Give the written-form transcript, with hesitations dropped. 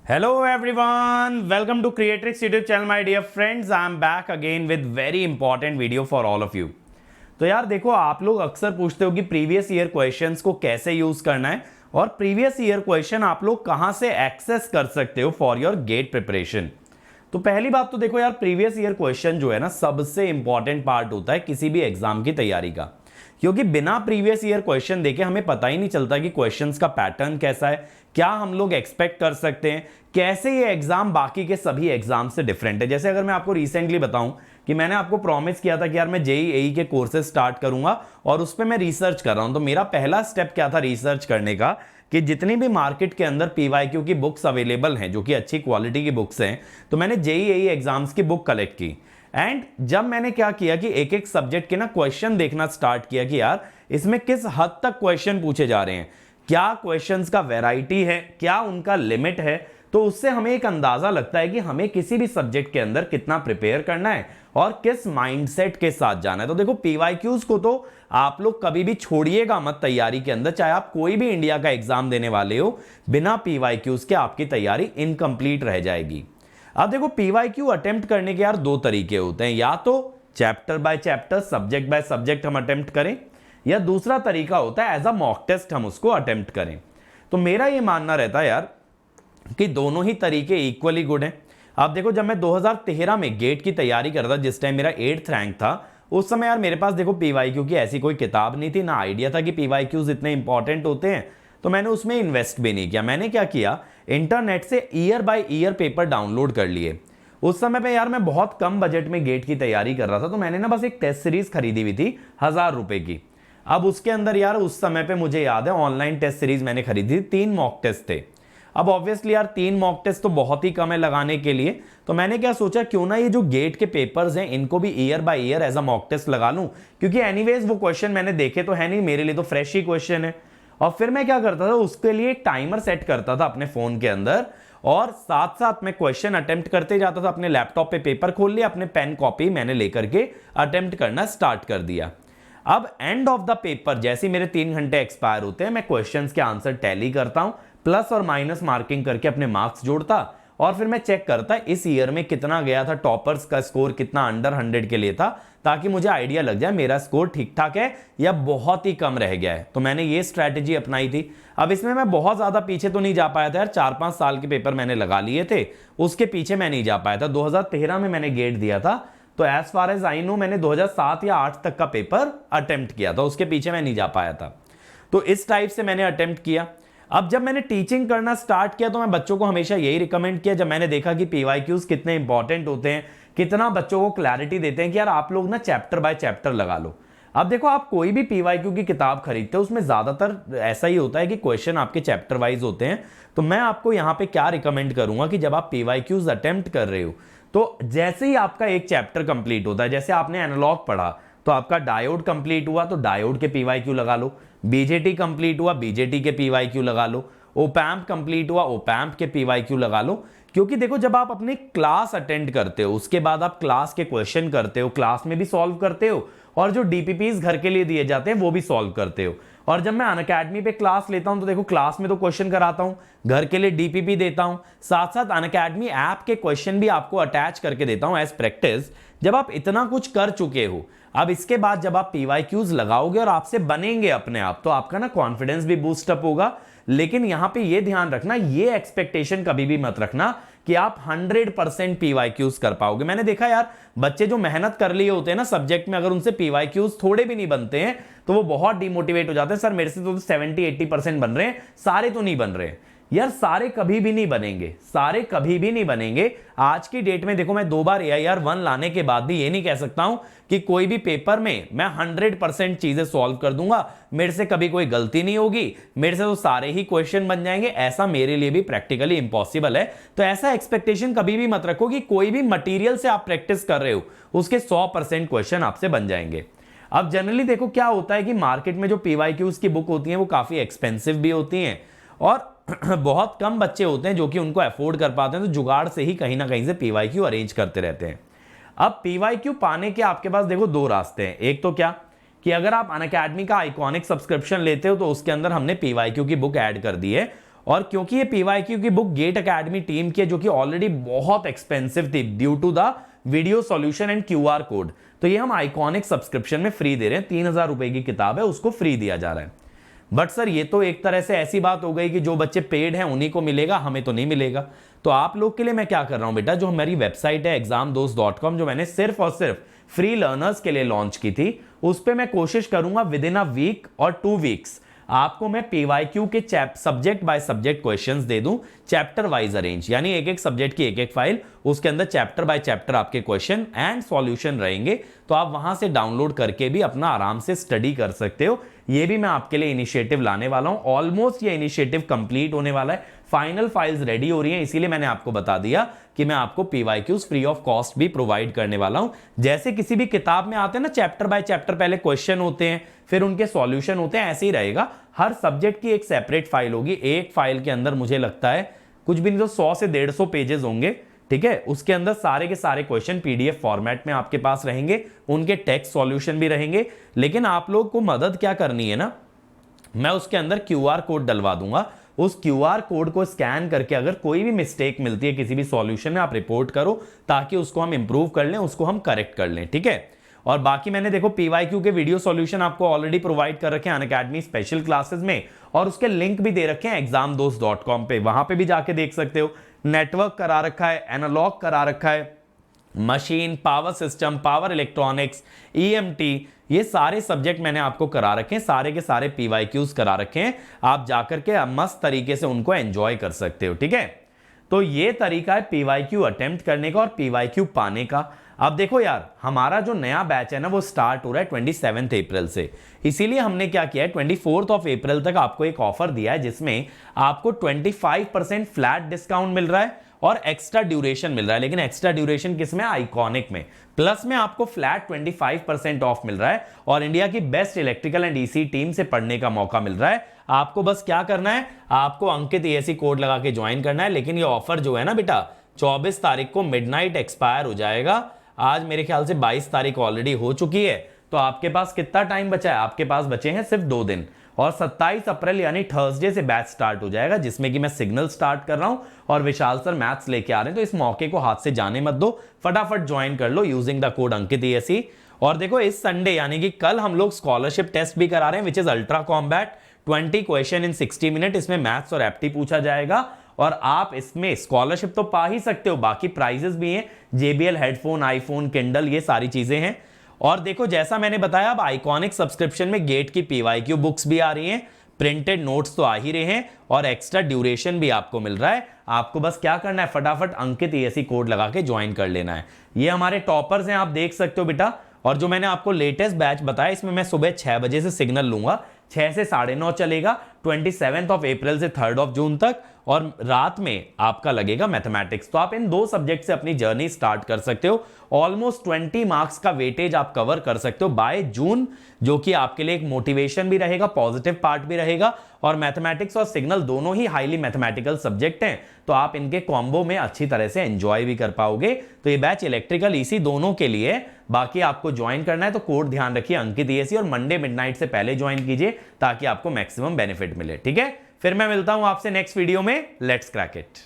Hello everyone, welcome to Creatrix YouTube channel my dear friends. I am back again with very important video for all of you. तो यार देखो, आप लोग अक्सर पूछते हो कि प्रीवियस ईयर क्वेश्चंस को कैसे यूज करना है और प्रीवियस ईयर क्वेश्चन आप लोग कहां से एक्सेस कर सकते हो फॉर योर गेट प्रिपरेशन। तो पहली बात तो देखो यार, प्रीवियस ईयर क्वेश्चन जो है ना सबसे इंपॉर्टेंट पार्ट होता है किसी भी एग्जाम की तैयारी का, क्योंकि बिना प्रीवियस ईयर क्वेश्चन देखे हमें पता ही नहीं चलता कि क्वेश्चंस का पैटर्न कैसा है, क्या हम लोग एक्सपेक्ट कर सकते हैं, कैसे ये एग्जाम बाकी के सभी एग्जाम से डिफरेंट है। जैसे अगर मैं आपको रिसेंटली बताऊं कि मैंने आपको प्रॉमिस किया था कि यार मैं जेईई के कोर्सेज स्टार्ट करूंगा और उस पर मैं रिसर्च कर रहा हूं, तो मेरा पहला स्टेप क्या था रिसर्च करने का कि जितनी भी मार्केट के अंदर पीवाईक्यू की बुक्स अवेलेबल हैं जो कि अच्छी क्वालिटी की बुक्स हैं, तो मैंने जेईई एग्जाम्स की बुक कलेक्ट की। एंड जब मैंने क्या किया कि एक एक सब्जेक्ट के ना क्वेश्चन देखना स्टार्ट किया कि यार इसमें किस हद तक क्वेश्चन पूछे जा रहे हैं, क्या क्वेश्चंस का वैरायटी है, क्या उनका लिमिट है, तो उससे हमें एक अंदाजा लगता है कि हमें किसी भी सब्जेक्ट के अंदर कितना प्रिपेयर करना है और किस माइंडसेट के साथ जाना है। तो देखो, पीवाईक्यूज को तो आप लोग कभी भी छोड़िएगा मत तैयारी के अंदर, चाहे आप कोई भी इंडिया का एग्जाम देने वाले हो, बिना पीवाईक्यूज के आपकी तैयारी इनकम्प्लीट रह जाएगी। अब देखो, पीवाईक्यू अटेम्प्ट करने के यार दो तरीके होते हैं, या तो chapter by chapter, subject by subject हम अटेम्प्ट करें, या दूसरा तरीका होता है एज अ मॉक टेस्ट हम उसको अटेम्प्ट करें। तो मेरा ये मानना रहता है यार कि दोनों ही तरीके इक्वली गुड हैं। अब देखो, जब मैं 2013 में गेट की तैयारी कर रहा था, जिस टाइम मेरा 8th रैंक था, उस समय यार मेरे पास देखो पीवाईक्यू की ऐसी कोई किताब नहीं थी, ना आइडिया था कि पीवाईक्यूज इतने इंपॉर्टेंट होते हैं, तो मैंने उसमें इन्वेस्ट भी नहीं किया। मैंने क्या किया, इंटरनेट से year by year paper download कर लिए। उस समय पे यार मैं बहुत कम बजट में गेट की तैयारी कर रहा था, तो मैंने ना बस एक टेस्ट सीरीज खरीदी हुई थी 1000 रुपए की। अब उसके अंदर यार उस समय पे मुझे याद है ऑनलाइन टेस्ट सीरीज मैंने खरीदी थी, 3 मॉक टेस्ट थे। अब ऑब्वियसली यार 3 मॉक टेस्ट तो बहुत ही कम है लगाने के लिए, तो मैंने क्या सोचा, क्यों ना ये जो गेट के पेपर्स हैं इनको भी year by year as a mock test लगा लूं, क्योंकि एनीवेज वो क्वेश्चन मैंने देखे तो है नहीं, मेरे लिए तो फ्रेश ही क्वेश्चन है। और फिर मैं क्या करता था, उसके लिए एक टाइमर सेट करता था अपने फोन के अंदर और साथ साथ मैं क्वेश्चन अटेम्प्ट करते जाता था। अपने लैपटॉप पे पेपर खोल लिया, अपने पेन कॉपी मैंने लेकर के अटेम्प्ट करना स्टार्ट कर दिया। अब एंड ऑफ द पेपर जैसे मेरे 3 घंटे एक्सपायर होते हैं, मैं क्वेश्चंस के आंसर टैली करता हूं, प्लस और माइनस मार्किंग करके अपने मार्क्स जोड़ता और फिर मैं चेक करता इस ईयर में कितना गया था, टॉपर्स का स्कोर कितना अंडर 100 के लिए था, ताकि मुझे आइडिया लग जाए मेरा स्कोर ठीक ठाक है या बहुत ही कम रह गया है। तो मैंने ये स्ट्रैटेजी अपनाई थी। अब इसमें मैं बहुत ज्यादा पीछे तो नहीं जा पाया था यार, 4-5 साल के पेपर मैंने लगा लिए थे, उसके पीछे मैं नहीं जा पाया था। 2013 में मैंने गेट दिया था, तो as far as I know मैंने 2007 या 8 तक का पेपर अटेम्प्ट किया था, उसके पीछे मैं नहीं जा पाया था। तो इस टाइप से मैंने अटेम्प्ट किया। अब जब मैंने टीचिंग करना स्टार्ट किया तो मैं बच्चों को हमेशा यही रिकमेंड किया, जब मैंने देखा कि पीवाईक्यूज कितने इंपॉर्टेंट होते हैं, कितना बच्चों को क्लैरिटी देते हैं, कि यार आप लोग ना चैप्टर बाय चैप्टर लगा लो। अब देखो, आप कोई भी पीवाईक्यू की किताब खरीदते हो उसमें ज्यादातर ऐसा ही होता है कि क्वेश्चन आपके चैप्टर वाइज होते हैं। तो मैं आपको यहां पे क्या रिकमेंड करूंगा कि जब आप पीवाईक्यूज अटेम्प्ट कर रहे हो, तो जैसे ही आपका एक चैप्टर कंप्लीट होता है, जैसे आपने एनालॉग पढ़ा तो आपका डायोड कंप्लीट हुआ तो डायोड के पीवाईक्यू लगा लो, बीजेटी कंप्लीट हुआ बीजेटी के पीवाईक्यू लगा लो, ओपैम्प कंप्लीट हुआ ओपैम्प के पीवाईक्यू लगा लो। क्योंकि देखो, जब आप अपनी क्लास अटेंड करते हो उसके बाद आप क्लास के क्वेश्चन करते हो, क्लास में भी सॉल्व करते हो और जो डीपीपीज घर के लिए दिए जाते हैं वो भी सॉल्व करते हो। और जब मैं अनअकैडमी पे क्लास लेता हूं तो देखो, क्लास में तो क्वेश्चन कराता हूं, घर के लिए डीपीपी देता हूं, साथ साथ अनअकैडमी ऐप के क्वेश्चन भी आपको अटैच करके देता हूं एज प्रैक्टिस। जब आप इतना कुछ कर चुके हो, अब इसके बाद जब आप पीवाईक्यूज लगाओगे और आपसे बनेंगे अपने आप, तो आपका ना कॉन्फिडेंस भी बूस्ट अप होगा। लेकिन यहां पे ये ध्यान रखना, ये एक्सपेक्टेशन कभी भी मत रखना कि आप 100% पीवाईक्यूज कर पाओगे। मैंने देखा यार, बच्चे जो मेहनत कर लिए होते हैं ना सब्जेक्ट में, अगर उनसे पीवाईक्यूज थोड़े भी नहीं बनते हैं तो वो बहुत डिमोटिवेट हो जाते हैं। सर मेरे से तो 70-80% बन रहे हैं, सारे तो नहीं बन रहे हैं। यार सारे कभी भी नहीं बनेंगे, सारे कभी भी नहीं बनेंगे। आज की डेट में देखो, मैं 2 बार AIR 1 लाने के बाद भी ये नहीं कह सकता हूं कि कोई भी पेपर में मैं 100% चीजें सॉल्व कर दूंगा, मेरे से कभी कोई गलती नहीं होगी, मेरे से तो सारे ही क्वेश्चन बन जाएंगे। ऐसा मेरे लिए भी प्रैक्टिकली इंपॉसिबल है। तो ऐसा एक्सपेक्टेशन कभी भी मत रखो कि कोई भी मटीरियल से आप प्रैक्टिस कर रहे हो उसके 100% क्वेश्चन आपसे बन जाएंगे। अब जनरली देखो क्या होता है कि मार्केट में जो पीवाईक्यूज की बुक होती है वो काफी एक्सपेंसिव भी होती हैं और बहुत कम बच्चे होते हैं जो कि उनको अफोर्ड कर पाते हैं, तो जुगाड़ से ही कहीं ना कहीं से पीवाईक्यू अरेंज करते रहते हैं। अब पीवाईक्यू पाने के आपके पास देखो 2 रास्ते हैं। एक तो क्या कि अगर आप अनअकैडमी का आइकॉनिक सब्सक्रिप्शन लेते हो तो उसके अंदर हमने पीवाईक्यू की बुक ऐड कर दी है और क्योंकि ये पीवाईक्यू की बुक गेट एकेडमी टीम की है, जो कि ऑलरेडी बहुत एक्सपेंसिव थी due to the video solution and QR code, तो ये हम आइकॉनिक सब्सक्रिप्शन में फ्री दे रहे हैं। 3000 रुपए की किताब है, उसको फ्री दिया जा रहा है। बट सर ये तो एक तरह से ऐसी बात हो गई कि जो बच्चे पेड हैं उन्हीं को मिलेगा, हमें तो नहीं मिलेगा। तो आप लोग के लिए मैं क्या कर रहा हूं बेटा, जो हमारी वेबसाइट है examdost.com, जो मैंने सिर्फ और सिर्फ फ्री लर्नर्स के लिए लॉन्च की थी, उस पर मैं कोशिश करूंगा विद इन अ वीक और 2 वीक्स आपको मैं पीवाईक्यू के सब्जेक्ट बाय सब्जेक्ट क्वेश्चंस दे दूं, चैप्टर वाइज अरेंज, यानी एक एक सब्जेक्ट की एक एक फाइल, उसके अंदर चैप्टर बाय चैप्टर आपके क्वेश्चन एंड सॉल्यूशन रहेंगे। तो आप वहां से डाउनलोड करके भी अपना आराम से स्टडी कर सकते हो। ये भी मैं आपके लिए इनिशिएटिव लाने वाला हूं। ऑलमोस्ट ये इनिशिएटिव कंप्लीट होने वाला है, फाइनल फाइल्स रेडी हो रही हैं, इसीलिए मैंने आपको बता दिया कि मैं आपको पीवाईक्यूज फ्री ऑफ कॉस्ट भी प्रोवाइड करने वाला हूं। जैसे किसी भी किताब में आते हैं ना, चैप्टर बाय चैप्टर पहले क्वेश्चन होते हैं, फिर उनके सॉल्यूशन होते हैं, ऐसे ही रहेगा। हर सब्जेक्ट की एक सेपरेट फाइल होगी। एक फाइल के अंदर मुझे लगता है कुछ भी नहीं तो 100 से 150 पेजेस होंगे, ठीक है। उसके अंदर सारे के सारे क्वेश्चन पीडीएफ फॉर्मेट में आपके पास रहेंगे, उनके टेक्स्ट सॉल्यूशन भी रहेंगे। लेकिन आप लोग को मदद क्या करनी है ना, मैं उसके अंदर क्यूआर कोड डलवा दूंगा। उस क्यूआर कोड को स्कैन करके अगर कोई भी मिस्टेक मिलती है किसी भी सॉल्यूशन में, आप रिपोर्ट करो ताकि उसको हम इंप्रूव कर लें, उसको हम करेक्ट कर लें, ठीक है। और बाकी मैंने देखो पीवाईक्यू के वीडियो सॉल्यूशन आपको ऑलरेडी प्रोवाइड कर रखे हैं अनअकैडमी स्पेशल क्लासेस में, और उसके लिंक भी दे रखे हैं examdost.com पे, वहां पे भी जाके देख सकते हो। नेटवर्क करा रखा है, एनालॉग करा रखा है, machine, power system, power electronics, EMT, ये सारे सब्जेक्ट मैंने आपको करा रखे हैं, सारे के सारे पीवाईक्यूज करा रखे हैं। आप जाकर के मस्त तरीके से उनको एंजॉय कर सकते हो, ठीक है। तो ये तरीका है पीवाईक्यू अटेम्प्ट करने का और पीवाईक्यू पाने का। अब देखो यार, हमारा जो नया बैच है ना, वो स्टार्ट हो रहा है 27 अप्रैल से। इसीलिए हमने क्या किया है, 24 अप्रैल तक आपको एक ऑफर दिया है जिसमें आपको 25% फ्लैट डिस्काउंट मिल रहा है और एक्स्ट्रा ड्यूरेशन मिल रहा है। लेकिन एक्स्ट्रा ड्यूरेशन किसमें, आइकॉनिक में। प्लस में आपको फ्लैट 25% ऑफ मिल रहा है और इंडिया की best electrical and EC team से पढ़ने का मौका मिल रहा है। आपको बस क्या करना है, आपको अंकित एएससी कोड लगा के ज्वाइन करना है। लेकिन ये ऑफर जो है ना बेटा, 24 तारीख को मिडनाइट एक्सपायर हो जाएगा। आज मेरे ख्याल से 22 तारीख ऑलरेडी हो चुकी है। तो आपके पास कितना टाइम बचा है, आपके पास बचे हैं सिर्फ 2 दिन। और 27 अप्रैल यानी थर्सडे से बैच स्टार्ट हो जाएगा, जिसमें कि मैं सिग्नल स्टार्ट कर रहा हूं और विशाल सर मैथ्स लेके आ रहे हैं। तो इस मौके को हाथ से जाने मत दो, फटाफट ज्वाइन कर लो using the code Ankit ASC. और देखो इस संडे यानी कि कल हम लोग स्कॉलरशिप टेस्ट भी करा रहे हैं, which is ultra combat 20 question in 60 minute. इसमें मैथ्स और एप्टी पूछा जाएगा और आप इसमें स्कॉलरशिप तो पा ही सकते हो, बाकी प्राइजेस भी हैं, JBL हेडफोन, आईफोन, किंडल, ये सारी चीजें हैं। और देखो जैसा मैंने बताया, अब आइकॉनिक सब्सक्रिप्शन में गेट की पीवाईक्यू बुक्स भी आ रही हैं, प्रिंटेड नोट्स तो आ ही रहे हैं और एक्स्ट्रा ड्यूरेशन भी आपको मिल रहा है। आपको बस क्या करना है, फटाफट अंकित एएससी कोड लगा के ज्वाइन कर लेना है। ये हमारे टॉपर्स हैं, आप देख सकते हो बेटा। और जो मैंने आपको लेटेस्ट बैच बताया, इसमें मैं सुबह 6 बजे से सिग्नल लूंगा, 6 से 9:30 चलेगा 27 अप्रैल से 3 जून तक। और रात में आपका लगेगा मैथमेटिक्स। तो आप इन 2 सब्जेक्ट से अपनी जर्नी स्टार्ट कर सकते हो। ऑलमोस्ट 20 मार्क्स का वेटेज आप कवर कर सकते हो बाय जून, जो कि आपके लिए एक मोटिवेशन भी रहेगा, पॉजिटिव पार्ट भी रहेगा। और मैथमेटिक्स और सिग्नल दोनों ही हाईली मैथमेटिकल सब्जेक्ट हैं, तो आप इनके कॉम्बो में अच्छी तरह से एंजॉय भी कर पाओगे। तो ये बैच इलेक्ट्रिकल ईसी दोनों के लिए। बाकी आपको ज्वाइन करना है तो कोड ध्यान रखिए अंकित एएससी, और मंडे मिडनाइट से पहले ज्वाइन कीजिए ताकि आपको मैक्सिमम बेनिफिट मिले, ठीक है। फिर मैं मिलता हूं आपसे नेक्स्ट वीडियो में। Let's crack it.